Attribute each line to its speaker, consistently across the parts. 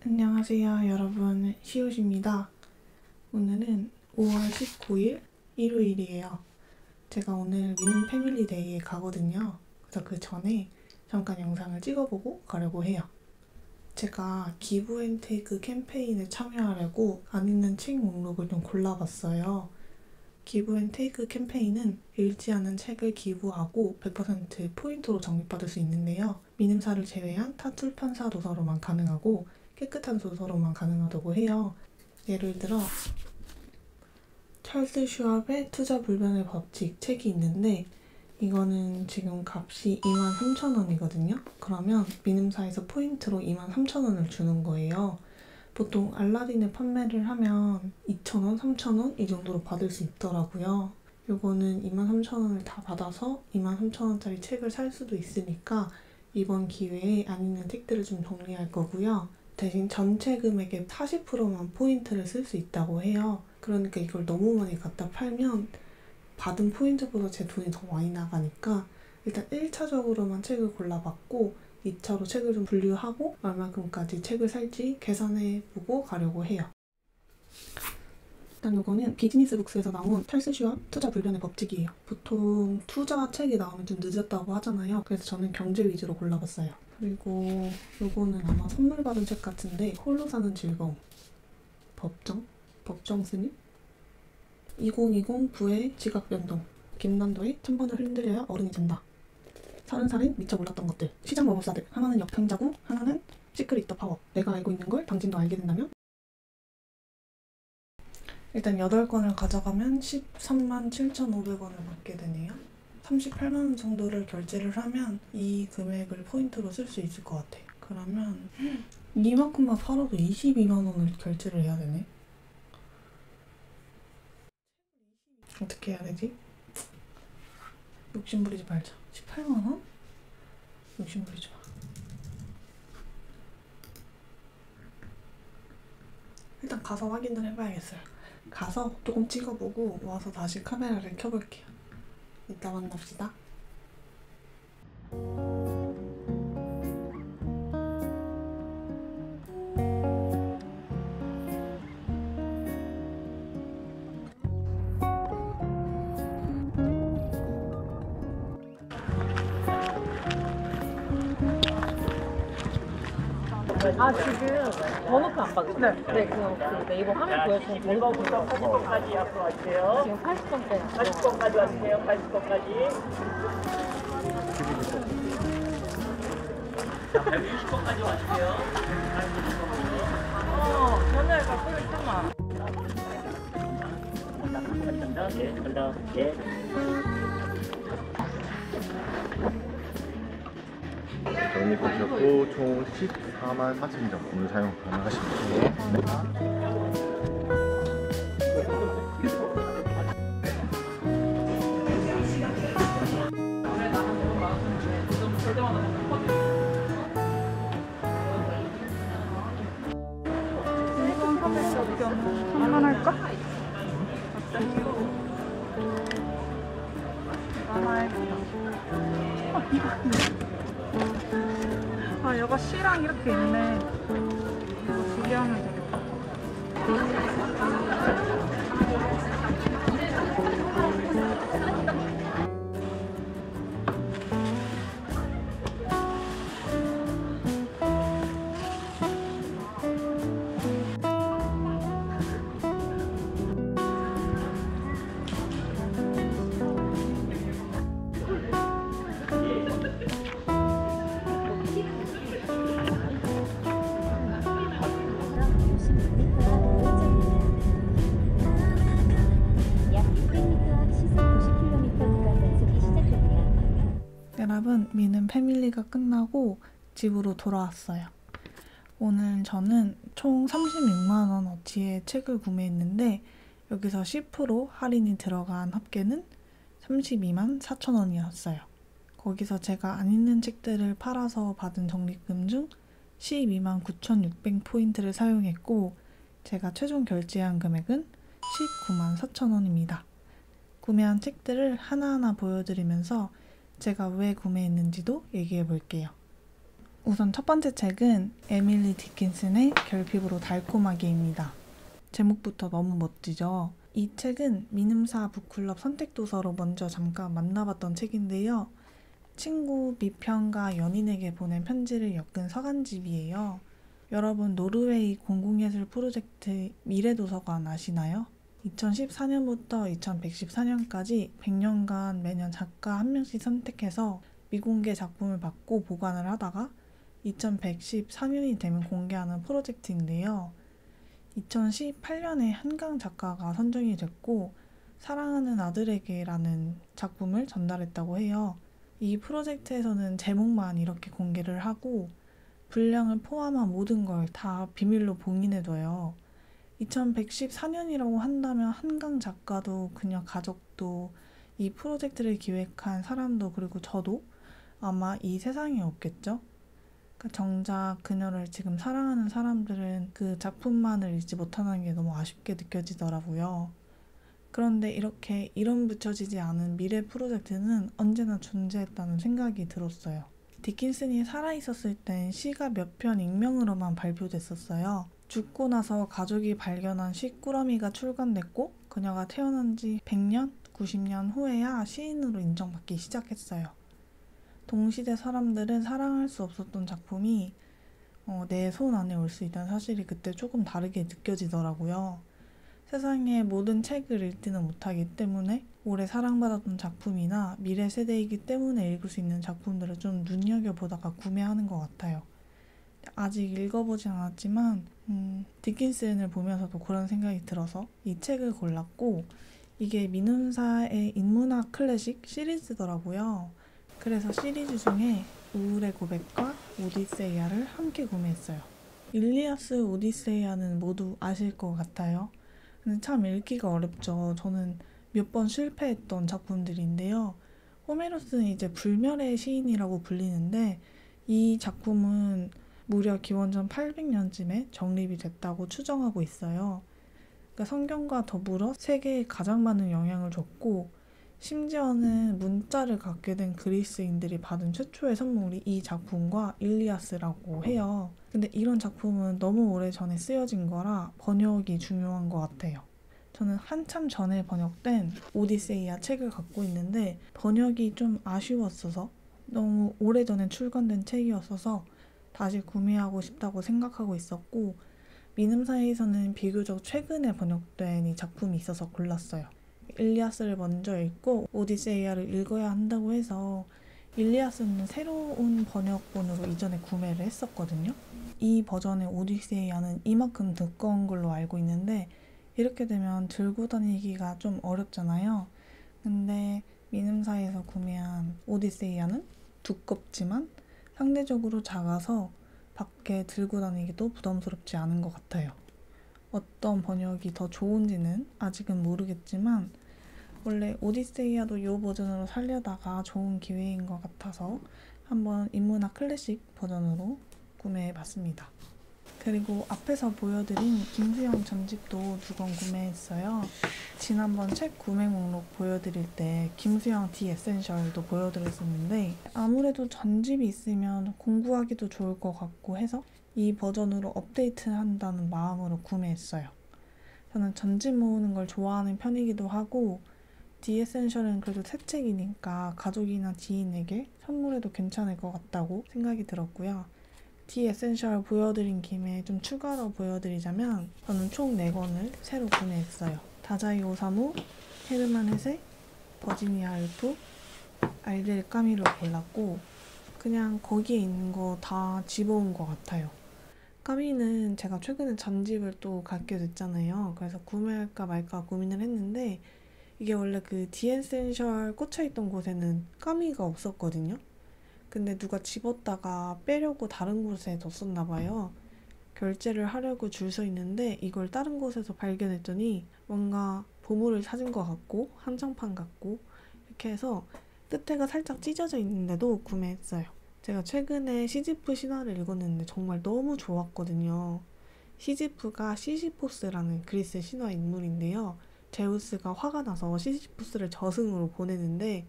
Speaker 1: 안녕하세요 여러분, 시옷입니다. 오늘은 5월 19일 일요일이에요. 제가 오늘 미는 패밀리 데이에 가거든요. 그래서 그 전에 잠깐 영상을 찍어보고 가려고 해요. 제가 기브앤테이크 캠페인에 참여하려고 안 읽는 책 목록을 좀 골라봤어요. 기브앤테이크 캠페인은 읽지 않은 책을 기부하고 100% 포인트로 적립받을 수 있는데요. 미님사를 제외한 타 출판사 도서로만 가능하고 깨끗한 도서로만 가능하다고 해요. 예를 들어 찰스 슈왑의 투자 불변의 법칙 책이 있는데 이거는 지금 값이 23,000원이거든요. 그러면 미님사에서 포인트로 23,000원을 주는 거예요. 보통 알라딘에 판매를 하면 2,000원, 3,000원 이 정도로 받을 수 있더라고요. 요거는 23,000원을 다 받아서 23,000원짜리 책을 살 수도 있으니까 이번 기회에 안 읽는 책들을 좀 정리할 거고요. 대신 전체 금액의 40%만 포인트를 쓸 수 있다고 해요. 그러니까 이걸 너무 많이 갖다 팔면 받은 포인트보다 제 돈이 더 많이 나가니까 일단 1차적으로만 책을 골라봤고 2차로 책을 좀 분류하고 얼마큼까지 책을 살지 계산해보고 가려고 해요. 일단 이거는 비즈니스 북스에서 나온 찰스 슈왑 투자 불변의 법칙이에요. 보통 투자 책이 나오면 좀 늦었다고 하잖아요. 그래서 저는 경제 위주로 골라봤어요. 그리고 요거는 아마 선물 받은 책 같은데 홀로 사는 즐거움, 법정 스님, 2020 부의 지각 변동, 김난도의 1000번을 흔들려야 어른이 된다, 30살엔 미처 몰랐던 것들, 시장 마법사들, 하나는 역행자고 하나는 시크릿 더 파워, 내가 알고 있는 걸 당신도 알게 된다면. 일단 8권을 가져가면 137,500원을 받게 되네요. 38만원 정도를 결제를 하면 이 금액을 포인트로 쓸 수 있을 것 같아요. 그러면 이만큼만 팔아도 22만원을 결제를 해야 되네. 어떻게 해야 되지? 욕심부리지 말자. 18만원? 욕심부리지 마. 일단 가서 확인을 해봐야겠어요. 가서 조금 찍어보고 와서 다시 카메라를 켜볼게요. 이따 만납시다.
Speaker 2: 아, 지금 번호표 안 받으세요? 네, 그 네이버 화면 보여주신 번호표
Speaker 3: 80번까지 앞으로
Speaker 2: 지금 80번대
Speaker 3: 80번까지 와주세요. 80번까지. 자, 120번까지 와주세요.
Speaker 2: 전화를 갖고 있잖아.
Speaker 3: 간다. 네, 간다. 예.
Speaker 4: 적립하셨고 총 144,4,000점 오늘 사용 가능하십니다.
Speaker 1: 한번 할까? 아, 여가 C랑 이렇게 있네. 이거 2개 하면 되겠다. 여러분, 미는 패밀리가 끝나고 집으로 돌아왔어요. 오늘 저는 총 36만원어치의 책을 구매했는데 여기서 10% 할인이 들어간 합계는 32만 4천원이었어요. 거기서 제가 안 읽는 책들을 팔아서 받은 적립금 중 12만 9,600포인트를 사용했고 제가 최종 결제한 금액은 19만 4천원입니다. 구매한 책들을 하나하나 보여드리면서 제가 왜 구매했는지도 얘기해 볼게요. 우선 첫 번째 책은 에밀리 디킨슨의 결핍으로 달콤하게입니다. 제목부터 너무 멋지죠? 이 책은 미음사 북클럽 선택도서로 먼저 잠깐 만나봤던 책인데요. 친구 미편과 연인에게 보낸 편지를 엮은 서간집이에요. 여러분 노르웨이 공공예술 프로젝트 미래도서관 아시나요? 2014년부터 2114년까지 100년간 매년 작가 한 명씩 선택해서 미공개 작품을 받고 보관을 하다가 2114년이 되면 공개하는 프로젝트인데요. 2018년에 한강 작가가 선정이 됐고 사랑하는 아들에게라는 작품을 전달했다고 해요. 이 프로젝트에서는 제목만 이렇게 공개를 하고 분량을 포함한 모든 걸 다 비밀로 봉인해둬요. 2114년이라고 한다면 한강 작가도 그녀 가족도 이 프로젝트를 기획한 사람도 그리고 저도 아마 이 세상에 없겠죠? 그러니까 정작 그녀를 지금 사랑하는 사람들은 그 작품만을 읽지 못하는 게 너무 아쉽게 느껴지더라고요. 그런데 이렇게 이름 붙여지지 않은 미래 프로젝트는 언제나 존재했다는 생각이 들었어요. 디킨슨이 살아있었을 땐 시가 몇 편 익명으로만 발표됐었어요. 죽고 나서 가족이 발견한 시꾸러미가 출간됐고 그녀가 태어난 지 100년, 90년 후에야 시인으로 인정받기 시작했어요. 동시대 사람들은 사랑할 수 없었던 작품이 내 손 안에 올 수 있다는 사실이 그때 조금 다르게 느껴지더라고요. 세상의 모든 책을 읽지는 못하기 때문에 오래 사랑받았던 작품이나 미래 세대이기 때문에 읽을 수 있는 작품들을 좀 눈여겨보다가 구매하는 것 같아요. 아직 읽어보진 않았지만 디킨슨을 보면서도 그런 생각이 들어서 이 책을 골랐고 이게 민음사의 인문학 클래식 시리즈더라고요. 그래서 시리즈 중에 우울의 고백과 오디세이아를 함께 구매했어요. 일리아스 오디세이아는 모두 아실 것 같아요. 근데 참 읽기가 어렵죠. 저는 몇 번 실패했던 작품들인데요. 호메로스는 이제 불멸의 시인이라고 불리는데 이 작품은 무려 기원전 800년쯤에 정립이 됐다고 추정하고 있어요. 그러니까 성경과 더불어 세계에 가장 많은 영향을 줬고 심지어는 문자를 갖게 된 그리스인들이 받은 최초의 선물이 이 작품과 일리아스라고 해요. 근데 이런 작품은 너무 오래전에 쓰여진 거라 번역이 중요한 것 같아요. 저는 한참 전에 번역된 오디세이아 책을 갖고 있는데 번역이 좀 아쉬웠어서 너무 오래전에 출간된 책이었어서 다시 구매하고 싶다고 생각하고 있었고 민음사에서는 비교적 최근에 번역된 이 작품이 있어서 골랐어요. 일리아스를 먼저 읽고 오디세이아를 읽어야 한다고 해서 일리아스는 새로운 번역본으로 이전에 구매를 했었거든요. 이 버전의 오디세이아는 이만큼 두꺼운 걸로 알고 있는데 이렇게 되면 들고 다니기가 좀 어렵잖아요. 근데 민음사에서 구매한 오디세이아는 두껍지만 상대적으로 작아서 밖에 들고 다니기도 부담스럽지 않은 것 같아요. 어떤 번역이 더 좋은지는 아직은 모르겠지만 원래 오디세이아도 이 버전으로 살려다가 좋은 기회인 것 같아서 한번 인문학 클래식 버전으로 구매해봤습니다. 그리고 앞에서 보여드린 김수영 전집도 2권 구매했어요. 지난번 책 구매 목록 보여드릴 때 김수영 디 에센셜도 보여드렸었는데 아무래도 전집이 있으면 공부하기도 좋을 것 같고 해서 이 버전으로 업데이트한다는 마음으로 구매했어요. 저는 전집 모으는 걸 좋아하는 편이기도 하고 디 에센셜은 그래도 새 책이니까 가족이나 지인에게 선물해도 괜찮을 것 같다고 생각이 들었고요. 디 에센셜 보여드린 김에 좀 추가로 보여드리자면 저는 총 4권을 새로 구매했어요. 다자이 오사무, 헤르만 헤세, 버지니아 울프, 알델 까미를 골랐고 그냥 거기에 있는 거 다 집어온 것 같아요. 까미는 제가 최근에 전집을 또 갖게 됐잖아요. 그래서 구매할까 말까 고민을 했는데 이게 원래 그 디에센셜 꽂혀있던 곳에는 까미가 없었거든요. 근데 누가 집었다가 빼려고 다른 곳에 뒀었나 봐요. 결제를 하려고 줄 서 있는데 이걸 다른 곳에서 발견했더니 뭔가 보물을 찾은 것 같고 한정판 같고 이렇게 해서 끝에가 살짝 찢어져 있는데도 구매했어요. 제가 최근에 시지프 신화를 읽었는데 정말 너무 좋았거든요. 시지프가 시시포스라는 그리스 신화 인물인데요. 제우스가 화가 나서 시시포스를 저승으로 보내는데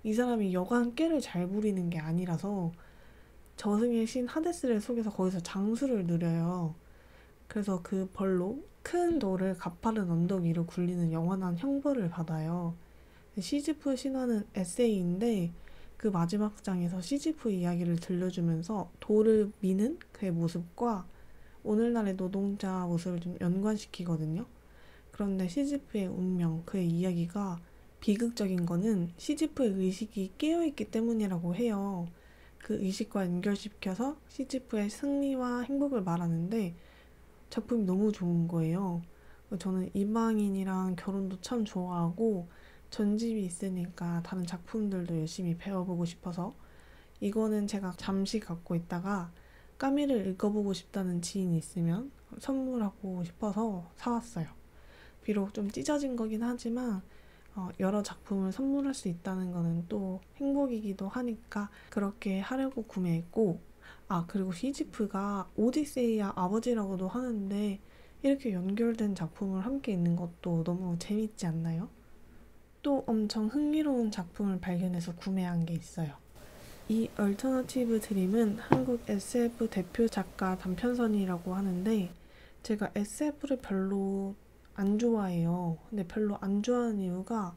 Speaker 1: 이 사람이 여간 깨를 잘 부리는 게 아니라서 저승의 신 하데스를 속여서 거기서 장수를 누려요. 그래서 그 벌로 큰 돌을 가파른 언덕 위로 굴리는 영원한 형벌을 받아요. 시지프 신화는 에세이인데 그 마지막 장에서 시지프 이야기를 들려주면서 돌을 미는 그의 모습과 오늘날의 노동자 모습을 좀 연관시키거든요. 그런데 시지프의 운명, 그의 이야기가 비극적인 거는 시지프의 의식이 깨어있기 때문이라고 해요. 그 의식과 연결시켜서 시지프의 승리와 행복을 말하는데 작품이 너무 좋은 거예요. 저는 이방인이랑 결혼도 참 좋아하고 전집이 있으니까 다른 작품들도 열심히 배워보고 싶어서 이거는 제가 잠시 갖고 있다가 까미를 읽어보고 싶다는 지인이 있으면 선물하고 싶어서 사왔어요. 비록 좀 찢어진 거긴 하지만 여러 작품을 선물할 수 있다는 거는 또 행복이기도 하니까 그렇게 하려고 구매했고, 그리고 시지프가 오디세이아 아버지라고도 하는데 이렇게 연결된 작품을 함께 있는 것도 너무 재밌지 않나요? 또 엄청 흥미로운 작품을 발견해서 구매한 게 있어요. 이 얼터너티브 드림은 한국 SF 대표 작가 단편선이라고 하는데 제가 SF를 별로 안 좋아해요. 근데 별로 안 좋아하는 이유가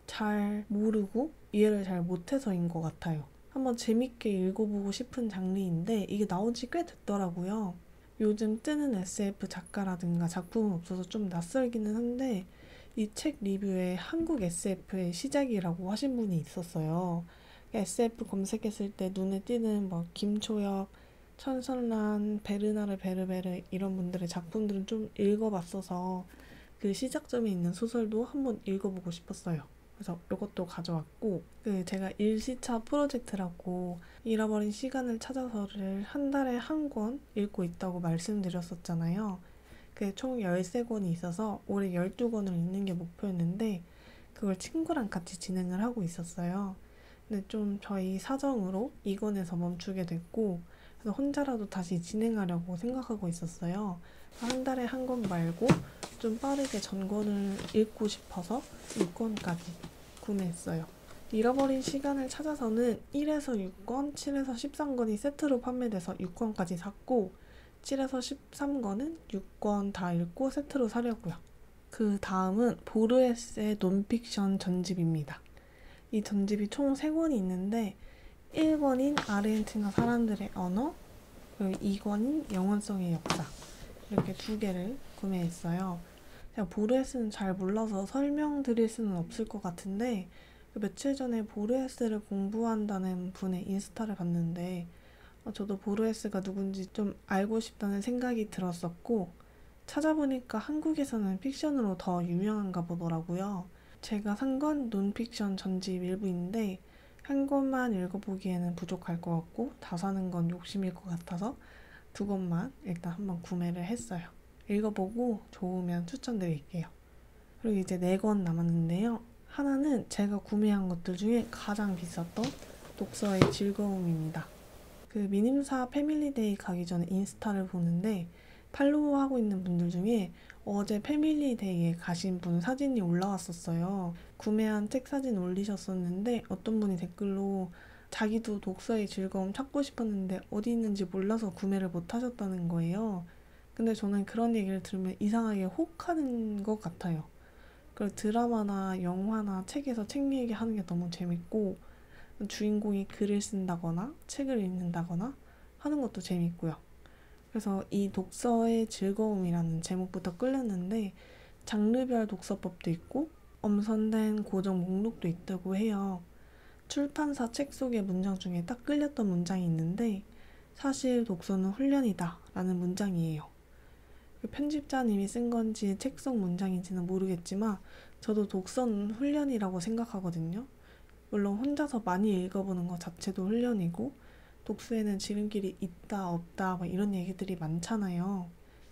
Speaker 1: 잘 모르고 이해를 잘 못해서인 것 같아요. 한번 재밌게 읽어보고 싶은 장르인데 이게 나온 지 꽤 됐더라고요. 요즘 뜨는 SF 작가라든가 작품은 없어서 좀 낯설기는 한데 이 책 리뷰에 한국 SF의 시작이라고 하신 분이 있었어요. SF 검색했을 때 눈에 띄는 김초엽, 천선란, 베르나르 베르베르 이런 분들의 작품들은 좀 읽어봤어서 그 시작점에 있는 소설도 한번 읽어보고 싶었어요. 그래서 이것도 가져왔고, 제가 일시차 프로젝트라고 잃어버린 시간을 찾아서를 한 달에 한 권 읽고 있다고 말씀드렸었잖아요. 그게 총 13권이 있어서 올해 12권을 읽는 게 목표였는데 그걸 친구랑 같이 진행을 하고 있었어요. 근데 좀 저희 사정으로 2권에서 멈추게 됐고 그래서 혼자라도 다시 진행하려고 생각하고 있었어요. 한 달에 한 권 말고 좀 빠르게 전권을 읽고 싶어서 6권까지 구매했어요. 잃어버린 시간을 찾아서는 1에서 6권, 7에서 13권이 세트로 판매돼서 6권까지 샀고 7에서 13권은 6권 다 읽고 세트로 사려고요. 그 다음은 보르헤스의 논픽션 전집입니다. 이 전집이 총 3권이 있는데 1권인 아르헨티나 사람들의 언어, 그리고 2권인 영원성의 역사 이렇게 2개를 구매했어요. 제가 보르헤스는 잘 몰라서 설명드릴 수는 없을 것 같은데 며칠 전에 보르헤스를 공부한다는 분의 인스타를 봤는데 저도 보르헤스가 누군지 좀 알고 싶다는 생각이 들었었고 찾아보니까 한국에서는 픽션으로 더 유명한가 보더라고요. 제가 산 건 논픽션 전집 일부인데 한 권만 읽어보기에는 부족할 것 같고 다 사는 건 욕심일 것 같아서 2권만 일단 한번 구매를 했어요. 읽어보고 좋으면 추천드릴게요. 그리고 이제 4권 남았는데요. 하나는 제가 구매한 것들 중에 가장 비쌌던 독서의 즐거움입니다. 그 미님사 패밀리데이 가기 전에 인스타를 보는데 팔로우하고 있는 분들 중에 어제 패밀리데이에 가신 분 사진이 올라왔었어요. 구매한 책 사진 올리셨었는데 어떤 분이 댓글로 자기도 독서의 즐거움 찾고 싶었는데 어디 있는지 몰라서 구매를 못 하셨다는 거예요. 근데 저는 그런 얘기를 들으면 이상하게 혹하는 것 같아요. 그리고 드라마나 영화나 책에서 책 얘기하는 게 너무 재밌고 주인공이 글을 쓴다거나 책을 읽는다거나 하는 것도 재밌고요. 그래서 이 독서의 즐거움이라는 제목부터 끌렸는데 장르별 독서법도 있고 엄선된 고정 목록도 있다고 해요. 출판사 책 속의 문장 중에 딱 끌렸던 문장이 있는데 사실 독서는 훈련이다 라는 문장이에요. 편집자님이 쓴 건지 책 속 문장인지는 모르겠지만 저도 독서는 훈련이라고 생각하거든요. 물론 혼자서 많이 읽어보는 것 자체도 훈련이고 독서에는 지름길이 있다 없다 이런 얘기들이 많잖아요.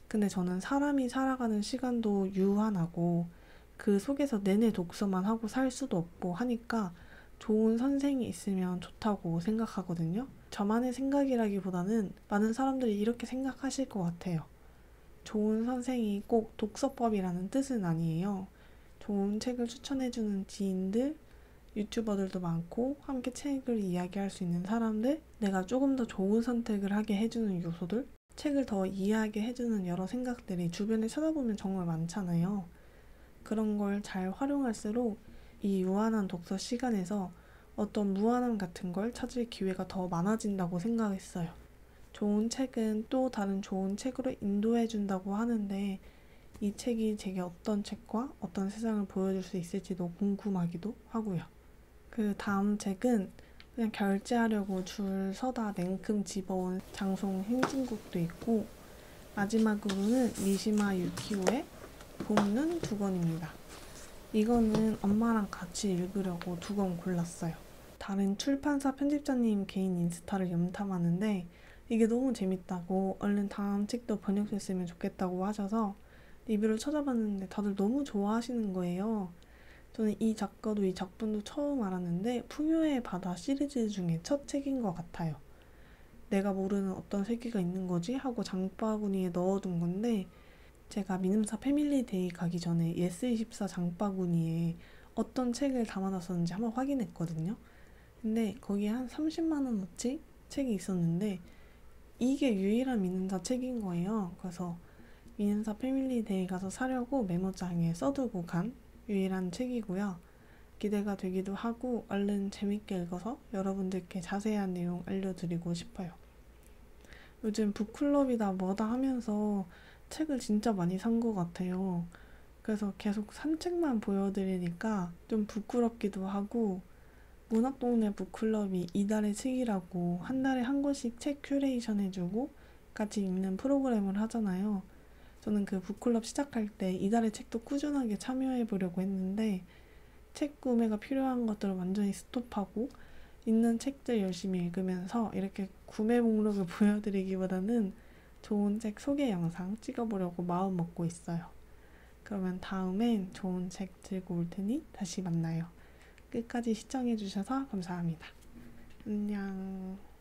Speaker 1: 근데 저는 사람이 살아가는 시간도 유한하고 그 속에서 내내 독서만 하고 살 수도 없고 하니까 좋은 선생이 있으면 좋다고 생각하거든요. 저만의 생각이라기보다는 많은 사람들이 이렇게 생각하실 것 같아요. 좋은 선생이 꼭 독서법이라는 뜻은 아니에요. 좋은 책을 추천해주는 지인들, 유튜버들도 많고 함께 책을 이야기할 수 있는 사람들, 내가 조금 더 좋은 선택을 하게 해주는 요소들, 책을 더 이해하게 해주는 여러 생각들이 주변에 찾아보면 정말 많잖아요. 그런 걸 잘 활용할수록 이 유한한 독서 시간에서 어떤 무한함 같은 걸 찾을 기회가 더 많아진다고 생각했어요. 좋은 책은 또 다른 좋은 책으로 인도해준다고 하는데 이 책이 제게 어떤 책과 어떤 세상을 보여줄 수 있을지도 궁금하기도 하고요. 그 다음 책은 그냥 결제하려고 줄 서다 냉큼 집어온 장송 행진곡도 있고 마지막으로는 미시마 유키오의 봄눈 두 권입니다. 이거는 엄마랑 같이 읽으려고 두 권 골랐어요. 다른 출판사 편집자님 개인 인스타를 염탐하는데 이게 너무 재밌다고 얼른 다음 책도 번역됐으면 좋겠다고 하셔서 리뷰를 찾아봤는데 다들 너무 좋아하시는 거예요. 저는 이 작가도 이 작품도 처음 알았는데 풍요의 바다 시리즈 중에 첫 책인 것 같아요. 내가 모르는 어떤 세계가 있는 거지? 하고 장바구니에 넣어둔 건데 제가 미음사 패밀리데이 가기 전에 예스24 장바구니에 어떤 책을 담아놨었는지 한번 확인했거든요. 근데 거기에 한 30만 원어치 책이 있었는데 이게 유일한 미음사 책인 거예요. 그래서 미음사 패밀리데이 가서 사려고 메모장에 써두고 간 유일한 책이고요. 기대가 되기도 하고 얼른 재밌게 읽어서 여러분들께 자세한 내용 알려드리고 싶어요. 요즘 북클럽이다 뭐다 하면서 책을 진짜 많이 산 것 같아요. 그래서 계속 산 책만 보여드리니까 좀 부끄럽기도 하고 문학동네 북클럽이 이달의 책이라고 한 달에 한 권씩 책 큐레이션 해주고 같이 읽는 프로그램을 하잖아요. 저는 그 북클럽 시작할 때 이달의 책도 꾸준하게 참여해보려고 했는데 책 구매가 필요한 것들을 완전히 스톱하고 있는 책들 열심히 읽으면서 이렇게 구매 목록을 보여드리기보다는 좋은 책 소개 영상 찍어보려고 마음 먹고 있어요. 그러면 다음엔 좋은 책 들고 올 테니 다시 만나요. 끝까지 시청해주셔서 감사합니다. 안녕.